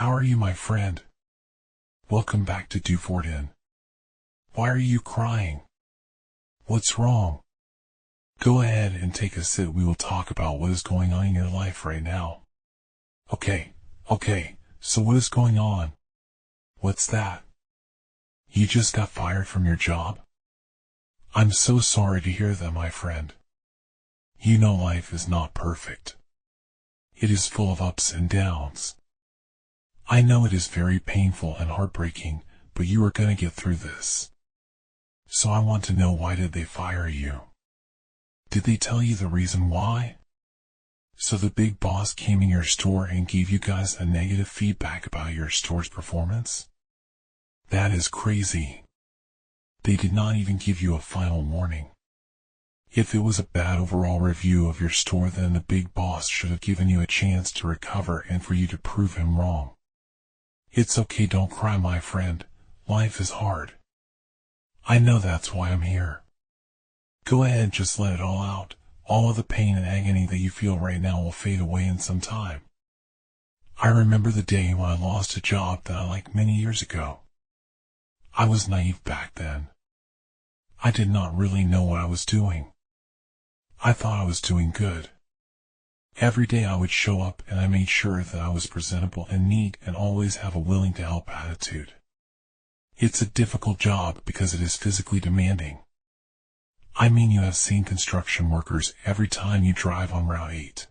How are you, my friend? Welcome back to Do For It In. Why are you crying? What's wrong? Go ahead and take a sit. We will talk about what is going on in your life right now. Okay, so what is going on? What's that? You just got fired from your job? I'm so sorry to hear that, my friend. You know life is not perfect. It is full of ups and downs. I know it is very painful and heartbreaking, but you are gonna get through this. So I want to know, why did they fire you? Did they tell you the reason why? So the big boss came in your store and gave you guys a negative feedback about your store's performance? That is crazy. They did not even give you a final warning. If it was a bad overall review of your store, then the big boss should have given you a chance to recover and for you to prove him wrong. It's okay, don't cry, my friend. Life is hard. I know, that's why I'm here. Go ahead, just let it all out. All of the pain and agony that you feel right now will fade away in some time. I remember the day when I lost a job that I liked many years ago. I was naive back then. I did not really know what I was doing. I thought I was doing good. Every day I would show up and I made sure that I was presentable and neat and always have a willing to help attitude. It's a difficult job because it is physically demanding. I mean, you have seen construction workers every time you drive on Route 8.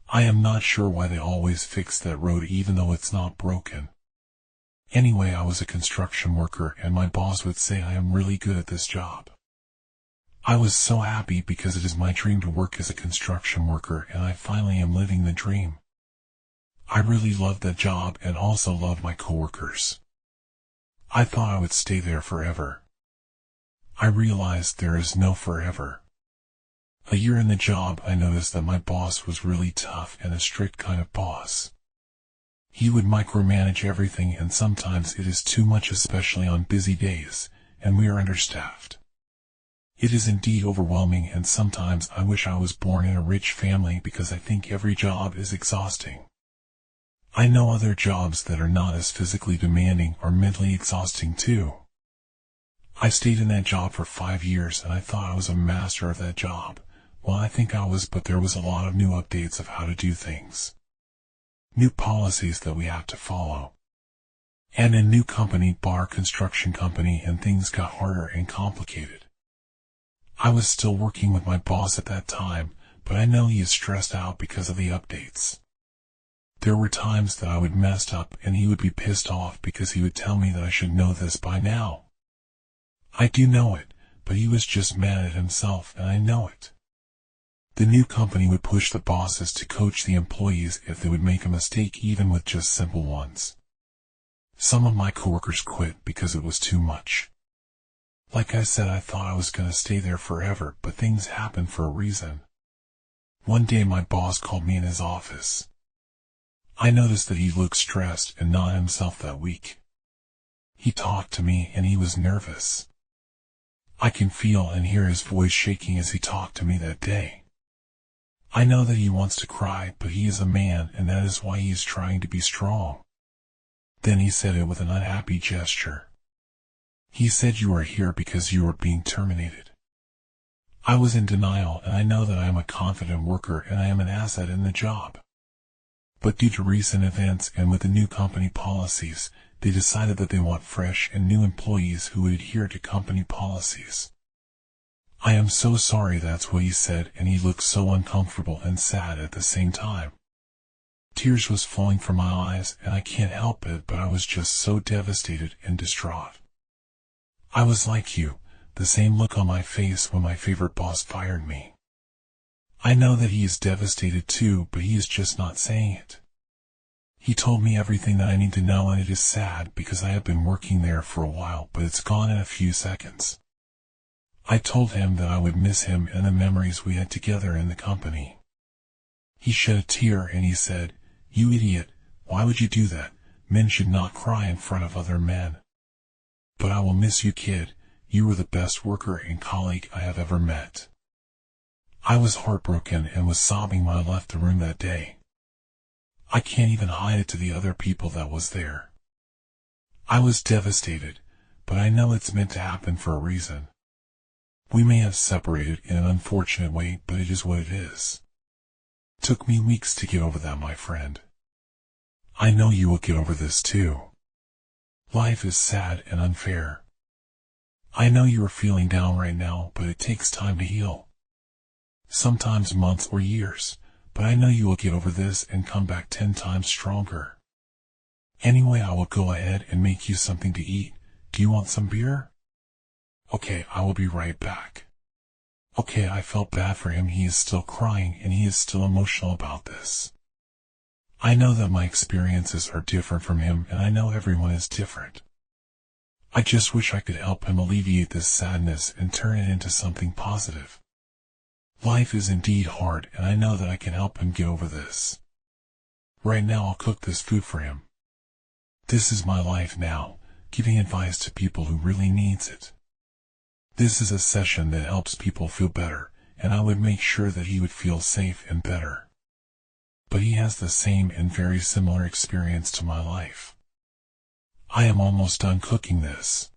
I am not sure why they always fix that road even though it's not broken. Anyway, I was a construction worker and my boss would say I am really good at this job. I was so happy because it is my dream to work as a construction worker and I finally am living the dream. I really loved that job and also loved my coworkers. I thought I would stay there forever. I realized there is no forever. A year in the job, I noticed that my boss was really tough and a strict kind of boss. He would micromanage everything and sometimes it is too much, especially on busy days, and we are understaffed. It is indeed overwhelming, and sometimes I wish I was born in a rich family because I think every job is exhausting. I know other jobs that are not as physically demanding are mentally exhausting too. I stayed in that job for 5 years and I thought I was a master of that job. Well, I think I was, but there was a lot of new updates of how to do things. New policies that we have to follow. And a new company, construction company, and things got harder and complicated. I was still working with my boss at that time, but I know he is stressed out because of the updates. There were times that I would mess up and he would be pissed off because he would tell me that I should know this by now. I do know it, but he was just mad at himself and I know it. The new company would push the bosses to coach the employees if they would make a mistake, even with just simple ones. Some of my coworkers quit because it was too much. Like I said, I thought I was going to stay there forever, but things happen for a reason. One day my boss called me in his office. I noticed that he looked stressed and not himself that week. He talked to me and he was nervous. I can feel and hear his voice shaking as he talked to me that day. I know that he wants to cry, but he is a man and that is why he is trying to be strong. Then he said it with an unhappy gesture. He said, "You are here because you are being terminated." I was in denial, and I know that I am a confident worker and I am an asset in the job. But due to recent events and with the new company policies, they decided that they want fresh and new employees who would adhere to company policies. I am so sorry, that's what he said, and he looked so uncomfortable and sad at the same time. Tears was flowing from my eyes and I can't help it, but I was just so devastated and distraught. I was like you, the same look on my face when my favorite boss fired me. I know that he is devastated too, but he is just not saying it. He told me everything that I need to know, and it is sad because I have been working there for a while, but it's gone in a few seconds. I told him that I would miss him and the memories we had together in the company. He shed a tear and he said, "You idiot, why would you do that? Men should not cry in front of other men. But I will miss you, kid. You were the best worker and colleague I have ever met." I was heartbroken and was sobbing when I left the room that day. I can't even hide it to the other people that was there. I was devastated, but I know it's meant to happen for a reason. We may have separated in an unfortunate way, but it is what it is. Took me weeks to get over that, my friend. I know you will get over this too. Life is sad and unfair. I know you are feeling down right now, but it takes time to heal. Sometimes months or years, but I know you will get over this and come back 10 times stronger. Anyway, I will go ahead and make you something to eat. Do you want some beer? Okay, I will be right back. Okay, I felt bad for him. He is still crying and he is still emotional about this. I know that my experiences are different from him, and I know everyone is different. I just wish I could help him alleviate this sadness and turn it into something positive. Life is indeed hard, and I know that I can help him get over this. Right now I'll cook this food for him. This is my life now, giving advice to people who really needs it. This is a session that helps people feel better, and I would make sure that he would feel safe and better. But he has the same and very similar experience to my life. I am almost done cooking this.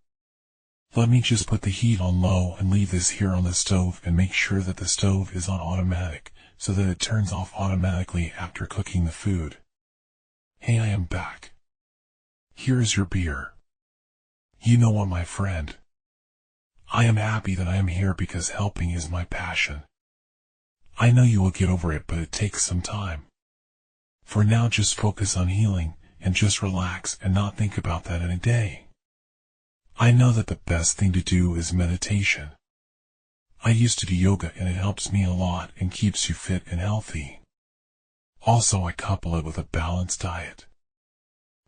Let me just put the heat on low and leave this here on the stove, and make sure that the stove is on automatic so that it turns off automatically after cooking the food. Hey, I am back. Here is your beer. You know what, my friend? I am happy that I am here because helping is my passion. I know you will get over it, but it takes some time. For now, just focus on healing and just relax and not think about that in a day. I know that the best thing to do is meditation. I used to do yoga and it helps me a lot and keeps you fit and healthy. Also, I couple it with a balanced diet.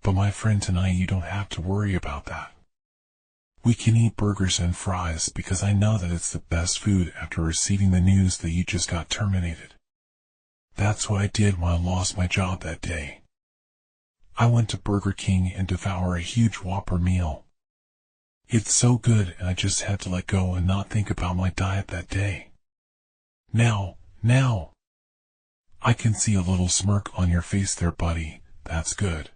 But my friend, tonight you don't have to worry about that. We can eat burgers and fries because I know that it's the best food after receiving the news that you just got terminated. That's what I did when I lost my job that day. I went to Burger King and devoured a huge Whopper meal. It's so good, and I just had to let go and not think about my diet that day. Now, I can see a little smirk on your face there, buddy. That's good.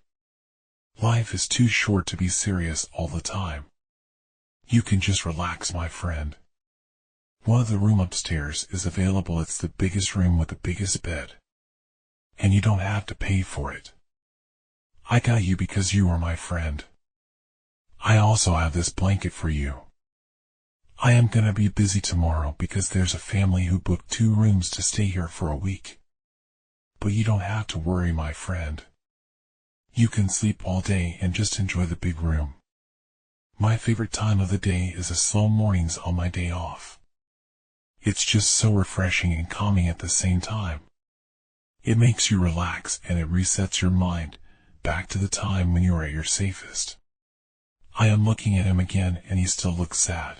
Life is too short to be serious all the time. You can just relax, my friend. One of the rooms upstairs is available. It's the biggest room with the biggest bed. And you don't have to pay for it. I got you because you are my friend. I also have this blanket for you. I am gonna be busy tomorrow because there's a family who booked 2 rooms to stay here for a week. But you don't have to worry, my friend. You can sleep all day and just enjoy the big room. My favorite time of the day is the slow mornings on my day off. It's just so refreshing and calming at the same time. It makes you relax and it resets your mind back to the time when you are at your safest. I am looking at him again and he still looks sad.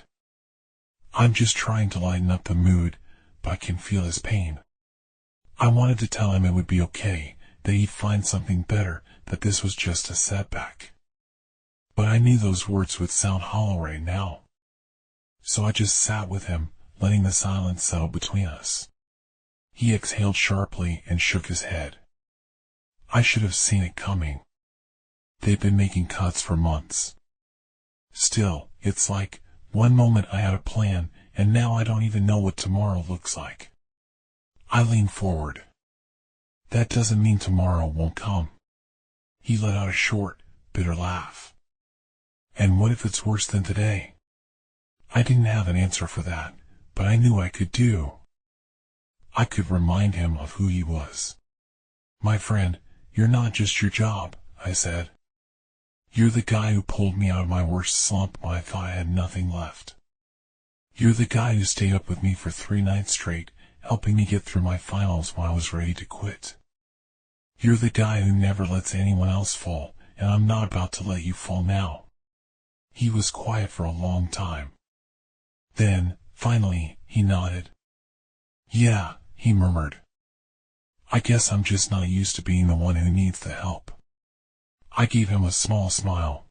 I'm just trying to lighten up the mood, but I can feel his pain. I wanted to tell him it would be okay, that he'd find something better, that this was just a setback. But I knew those words would sound hollow right now. So I just sat with him, letting the silence settle between us. He exhaled sharply and shook his head. I should have seen it coming. They've been making cuts for months. Still, it's like, one moment I had a plan, and now I don't even know what tomorrow looks like. I leaned forward. That doesn't mean tomorrow won't come. He let out a short, bitter laugh. And what if it's worse than today? I didn't have an answer for that, but I knew I could do. I could remind him of who he was. My friend, you're not just your job, I said. You're the guy who pulled me out of my worst slump when I thought I had nothing left. You're the guy who stayed up with me for 3 nights straight, helping me get through my finals when I was ready to quit. You're the guy who never lets anyone else fall, and I'm not about to let you fall now. He was quiet for a long time. Then, finally, he nodded. Yeah, he murmured. I guess I'm just not used to being the one who needs the help. I gave him a small smile.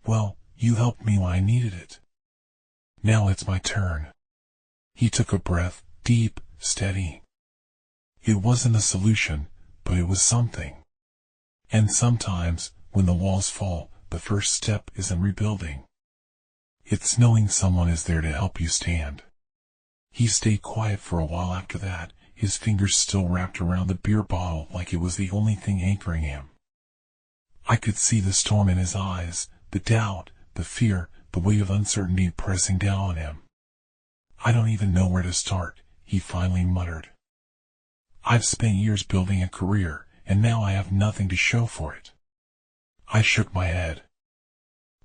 Well, you helped me when I needed it. Now it's my turn. He took a breath, deep, steady. It wasn't a solution, but it was something. And sometimes, when the walls fall, the first step isn't rebuilding. It's knowing someone is there to help you stand. He stayed quiet for a while after that, his fingers still wrapped around the beer bottle like it was the only thing anchoring him. I could see the storm in his eyes, the doubt, the fear, the weight of uncertainty pressing down on him. "I don't even know where to start," he finally muttered. "I've spent years building a career, and now I have nothing to show for it." I shook my head.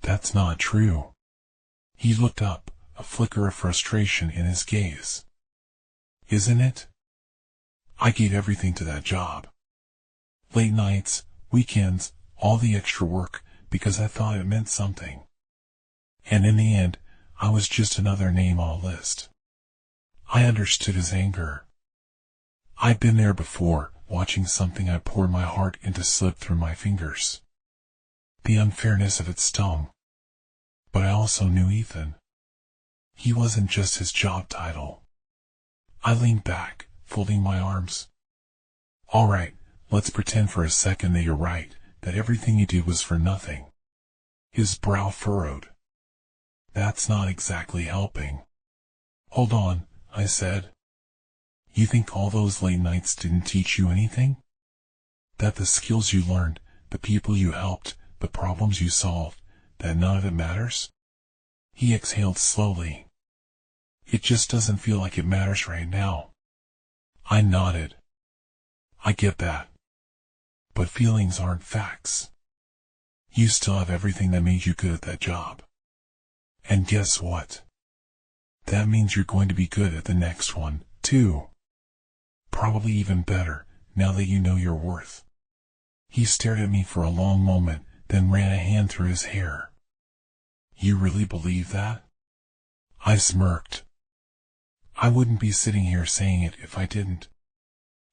"That's not true." He looked up, a flicker of frustration in his gaze. "Isn't it? I gave everything to that job. Late nights, weekends, all the extra work, because I thought it meant something. And in the end, I was just another name on a list." I understood his anger. I'd been there before, watching something I poured my heart into slip through my fingers. The unfairness of it stung. But I also knew Ethan. He wasn't just his job title. I leaned back, folding my arms. "All right, let's pretend for a second that you're right, that everything you did was for nothing." His brow furrowed. "That's not exactly helping." "Hold on," I said. "You think all those late nights didn't teach you anything? That the skills you learned, the people you helped, the problems you solved, that none of it matters?" He exhaled slowly. "It just doesn't feel like it matters right now." I nodded. "I get that. But feelings aren't facts. You still have everything that made you good at that job. And guess what? That means you're going to be good at the next one, too. Probably even better, now that you know your worth." He stared at me for a long moment, then ran a hand through his hair. "You really believe that?" I smirked. "I wouldn't be sitting here saying it if I didn't."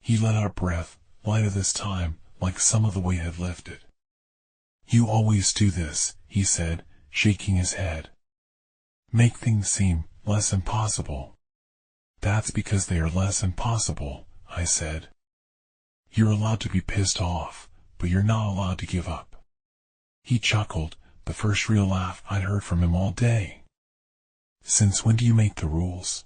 He let out a breath, lighter this time, like some of the weight had lifted. "You always do this," he said, shaking his head. "Make things seem less impossible." "That's because they are less impossible," I said. "You're allowed to be pissed off, but you're not allowed to give up." He chuckled, the first real laugh I'd heard from him all day. "Since when do you make the rules?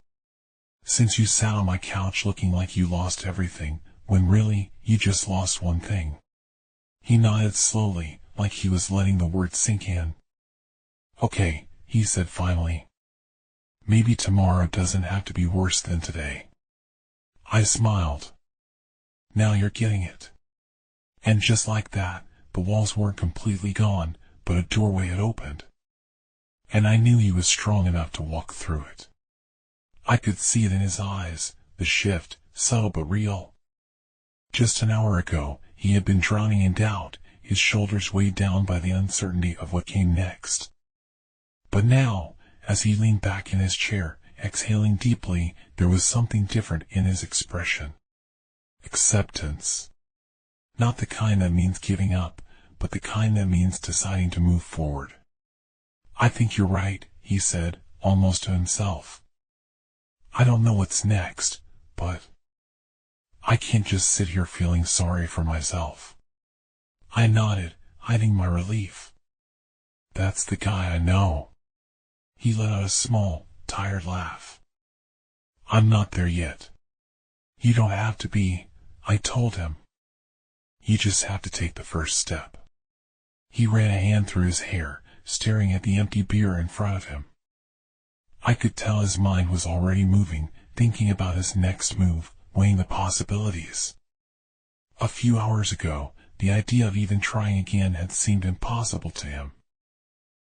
Since you sat on my couch looking like you lost everything, when really, you just lost one thing." He nodded slowly, like he was letting the words sink in. "Okay," he said finally. "Maybe tomorrow doesn't have to be worse than today." I smiled. "Now you're getting it." And just like that, the walls weren't completely gone, but a doorway had opened. And I knew he was strong enough to walk through it. I could see it in his eyes, the shift, subtle but real. Just an hour ago, he had been drowning in doubt, his shoulders weighed down by the uncertainty of what came next. But now, as he leaned back in his chair, exhaling deeply, there was something different in his expression. Acceptance. Not the kind that means giving up, but the kind that means deciding to move forward. "I think you're right," he said, almost to himself. "I don't know what's next, but I can't just sit here feeling sorry for myself." I nodded, hiding my relief. "That's the guy I know." He let out a small, tired laugh. "I'm not there yet." "You don't have to be," I told him. "You just have to take the first step." He ran a hand through his hair, staring at the empty beer in front of him. I could tell his mind was already moving, thinking about his next move, weighing the possibilities. A few hours ago, the idea of even trying again had seemed impossible to him.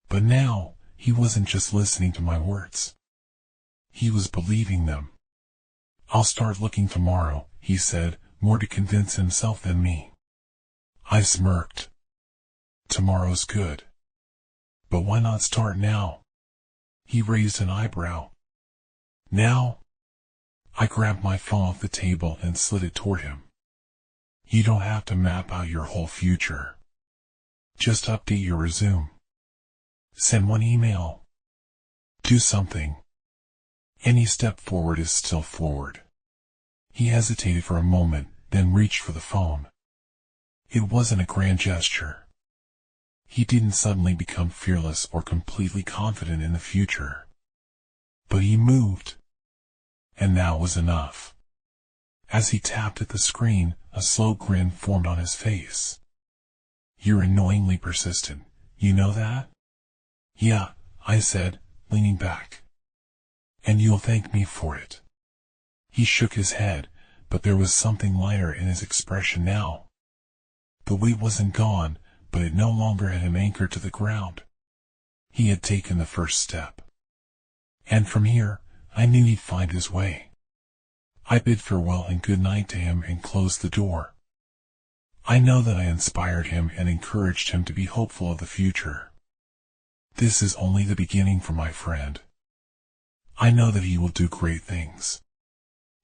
But now, he wasn't just listening to my words. He was believing them. "I'll start looking tomorrow," he said, more to convince himself than me. I smirked. Tomorrow's good. But why not start now? He raised an eyebrow. Now? I grabbed my phone off the table and slid it toward him. You don't have to map out your whole future. Just update your resume. Send one email. Do something. Any step forward is still forward. He hesitated for a moment, then reached for the phone. It wasn't a grand gesture. He didn't suddenly become fearless or completely confident in the future. But he moved. And that was enough. As he tapped at the screen, a slow grin formed on his face. "You're annoyingly persistent, you know that?" "Yeah," I said, leaning back. "And you'll thank me for it." He shook his head, but there was something lighter in his expression now. The weight wasn't gone, but it no longer had him anchored to the ground. He had taken the first step. And from here, I knew he'd find his way. I bid farewell and good night to him and closed the door. I know that I inspired him and encouraged him to be hopeful of the future. This is only the beginning for my friend. I know that he will do great things.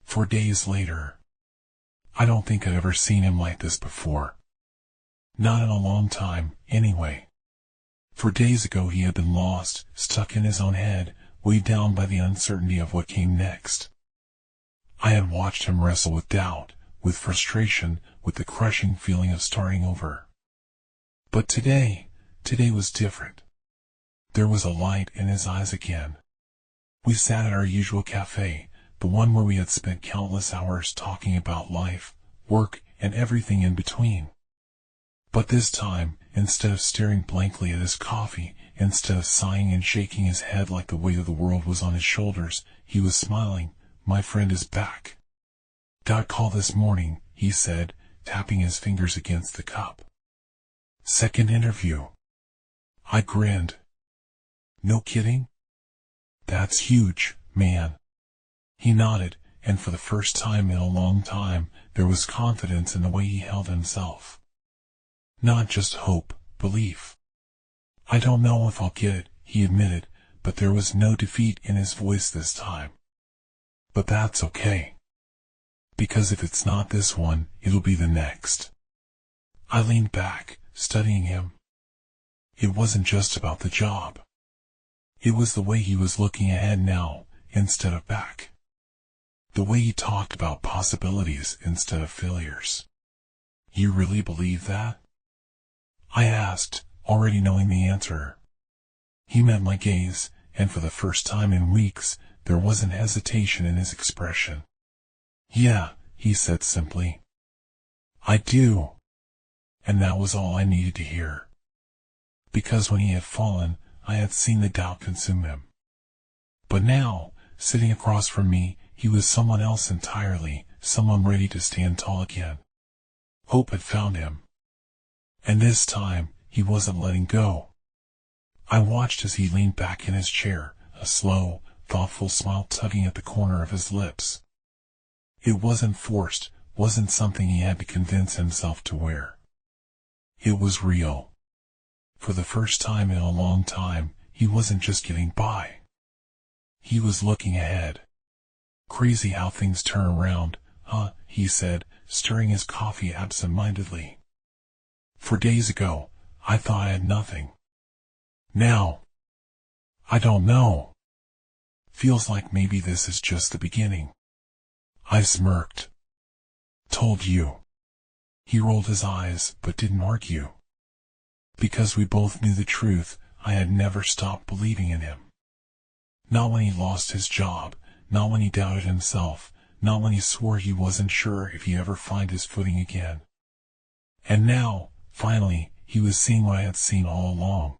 4 days later. I don't think I'd ever seen him like this before. Not in a long time, anyway. 4 days ago he had been lost, stuck in his own head, weighed down by the uncertainty of what came next. I had watched him wrestle with doubt, with frustration, with the crushing feeling of starting over. But today was different. There was a light in his eyes again. We sat at our usual cafe, the one where we had spent countless hours talking about life, work, and everything in between. But this time, instead of staring blankly at his coffee, instead of sighing and shaking his head like the weight of the world was on his shoulders, he was smiling. "My friend is back. Got call this morning," he said, tapping his fingers against the cup. "Second interview." I grinned. "No kidding?" "That's huge, man." He nodded, and for the first time in a long time, there was confidence in the way he held himself. Not just hope, belief. "I don't know if I'll get it," he admitted, but there was no defeat in his voice this time. "But that's okay. Because if it's not this one, it'll be the next." I leaned back, studying him. It wasn't just about the job. It was the way he was looking ahead now, instead of back. The way he talked about possibilities instead of failures. "You really believe that?" I asked, already knowing the answer. He met my gaze, and for the first time in weeks, there wasn't hesitation in his expression. "Yeah," he said simply. "I do." And that was all I needed to hear. Because when he had fallen, I had seen the doubt consume him. But now, sitting across from me, he was someone else entirely, someone ready to stand tall again. Hope had found him. And this time, he wasn't letting go. I watched as he leaned back in his chair, a slow, thoughtful smile tugging at the corner of his lips. It wasn't forced, wasn't something he had to convince himself to wear. It was real. For the first time in a long time, he wasn't just getting by. He was looking ahead. "Crazy how things turn around, huh?" he said, stirring his coffee absent-mindedly. 4 days ago, I thought I had nothing. Now, I don't know. Feels like maybe this is just the beginning. I smirked. "Told you." He rolled his eyes, but didn't argue. Because we both knew the truth, I had never stopped believing in him. Not when he lost his job, not when he doubted himself, not when he swore he wasn't sure if he'd ever find his footing again. And now, finally, he was seeing what I had seen all along.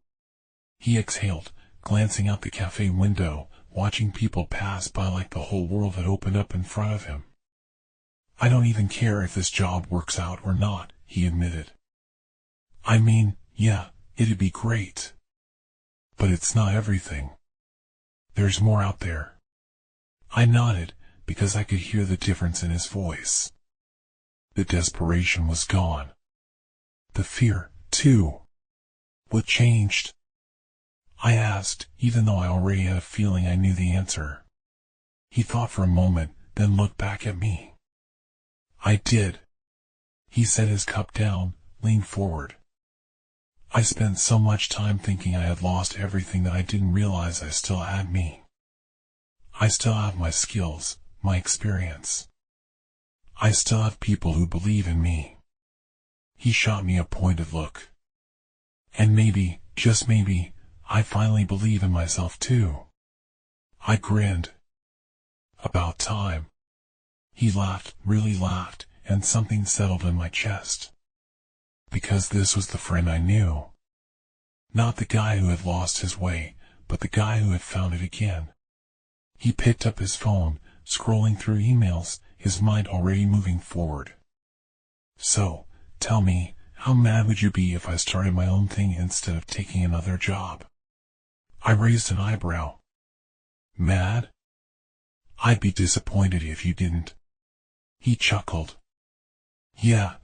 He exhaled, glancing out the cafe window, watching people pass by like the whole world had opened up in front of him. "I don't even care if this job works out or not," he admitted. "I mean, yeah, it'd be great. But it's not everything. There's more out there." I nodded, because I could hear the difference in his voice. The desperation was gone. The fear, too. "What changed?" I asked, even though I already had a feeling I knew the answer. He thought for a moment, then looked back at me. "I did." He set his cup down, leaned forward. "I spent so much time thinking I had lost everything that I didn't realize I still had me. I still have my skills, my experience. I still have people who believe in me. He shot me a pointed look. And maybe, just maybe, I finally believe in myself too. I grinned. About time. He laughed, really laughed, and something settled in my chest. Because this was the friend I knew. Not the guy who had lost his way, but the guy who had found it again. He picked up his phone, scrolling through emails, his mind already moving forward. So, tell me, how mad would you be if I started my own thing instead of taking another job? I raised an eyebrow. Mad? I'd be disappointed if you didn't. He chuckled. Yeah,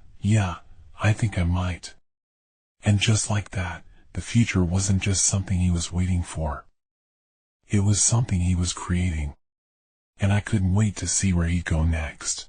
I think I might. And just like that, the future wasn't just something he was waiting for. It was something he was creating. And I couldn't wait to see where he'd go next.